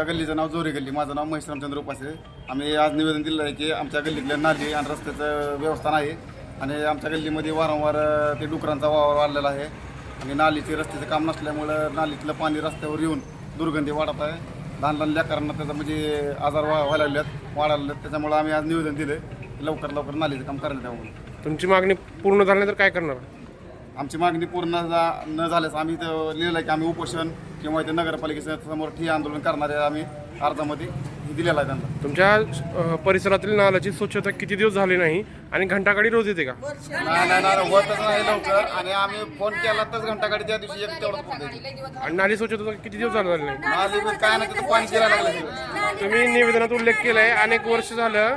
आमच्या गल्लीचं नाव जोरी गल्ली, माझं नाव महेश रामचंद्र उपासे. आम्ही आज निवेदन दिलं आहे की आमच्या गल्लीतल्या नाली आणि रस्त्याचं व्यवस्था नाही आणि आमच्या गल्लीमध्ये वारंवार ते डुकरांचा वावर वाढलेला आहे आणि नालीचे रस्त्याचं काम नसल्यामुळं नालीतलं पाणी रस्त्यावर येऊन दुर्गंधी वाढत आहे. लहान लहान लेकरांना त्याचा म्हणजे आजार वाढायला लागलेत. त्याच्यामुळे आम्ही आज निवेदन दिलं लवकर नालीचं काम करायला द्यावं. तुमची मागणी पूर्ण झाल्यानंतर काय करणार? आमची मागणी पूर्ण न झाल्यास आम्ही इथं लिहिलं आहे की आम्ही उपोषण किंवा इथे नगरपालिकेच्या समोर ठिय्या आंदोलन करणारे आम्ही अर्जामध्ये दिलेला आहे त्यांना. तुमच्या परिसरातील नाल्याची स्वच्छता किती दिवस झाली नाही आणि घंटागाडी रोज येते का? नाही होतच नाही लवकर आणि आम्ही फोन केला तर घंटागाडी त्या दिवशी एक तेवढं फोन. आणि नाली स्वच्छता किती दिवस झाली नाही? नाली काय नाही तिथं पाणी शिरायला लागलं. तुम्ही निवेदनात उल्लेख केलाय अनेक वर्ष झालं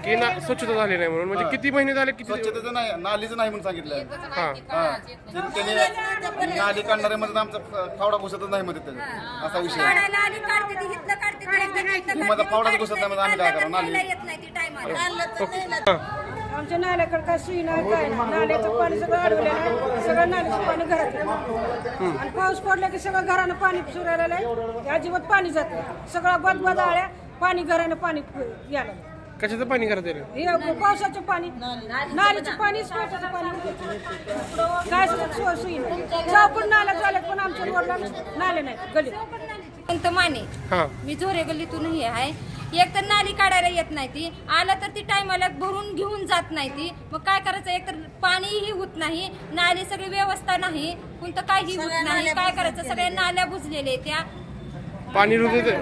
की स्वच्छता झाली नाही म्हणून. म्हणजे किती महिने झाले? किती स्वच्छतेचं नाही, नालीचं नाही म्हणून सांगितलंय. हा नाली काढणारे मध्ये आमचा फावडा घुसतच नाही मध्ये त्याचा असा विषय. माझा फावडाच घुसत नाही मध्ये आम्ही काय करा नाली. आमच्या नाल्याकडे काय सुई नाही, काय नाही. नाल्याचं पाणी सगळं अडवलेलं आहे, सगळं नाल्याचं पाणी घरात येतं. आणि पाऊस पडला की सगळं घरानं पाणी सुरायला आहे, अजिबात पाणी जातं. सगळं बदबद आळ्या, पाणी घरानं पाणी यायला. कशाचं पाणी करत येईल? हे पावसाचं पाणी, नालीचं पाणी, स्वतःचं पाणी, काय सुई नाही. चौकून नाला झाले पण आमच्या रोडला नाले नाही गलीत. माने हा मी झोरे गल्लीतूनही आहे. एक तर नाली काढायला येत नाही ती, आलं तर ती टायमाला भरून घेऊन जात नाही ती. मग काय करायचं? एक तर पाणीही होत नाही, नाली सगळी व्यवस्था नाही, कोणतं काही होत नाही. काय करायचं? सगळ्या नाल्या बुजलेल्या त्या. पाणी रोज येते?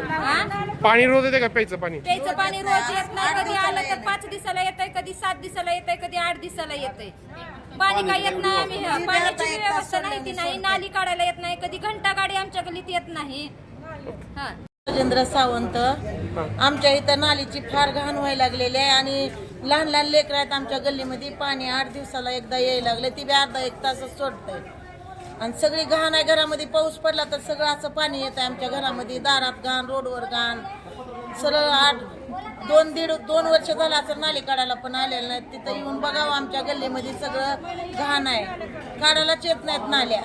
पाणी रोज येते का प्यायचं पाणी? प्यायचं पाणी रोज येत नाही. कधी आलं तर 5 दिवसाला येत आहे, कधी 7 दिवसाला येत आहे, कधी 8 दिवसाला येत आहे. पाणी काय येत नाही. आम्ही पाण्याची व्यवस्था नाही, ती नाही. नाली काढायला येत नाही, कधी घंटा गाडी आमच्या गल्लीत येत नाही. हा राजेंद्र सावंत. आमच्या इथं नालीची फार घाण व्हायला लागलेली आहे आणि लहान लहान लेकरं आहेत आमच्या गल्लीमध्ये. पाणी 8 दिवसाला एकदा यायला लागले, ती बी अर्धा 1 तासच सोडतंय आणि सगळी घाण आहे घरामध्ये. पाऊस पडला तर सगळं असं पाणी येत आहे आमच्या घरामध्ये. दारात घाण, रोडवर घाण. सरळ 2 वर्ष झालं असं नाली काढायला पण आलेलं नाही. तिथं येऊन बघावं, आमच्या गल्लीमध्ये सगळं घाण आहे, काढायलाच येत नाहीत नाल्या.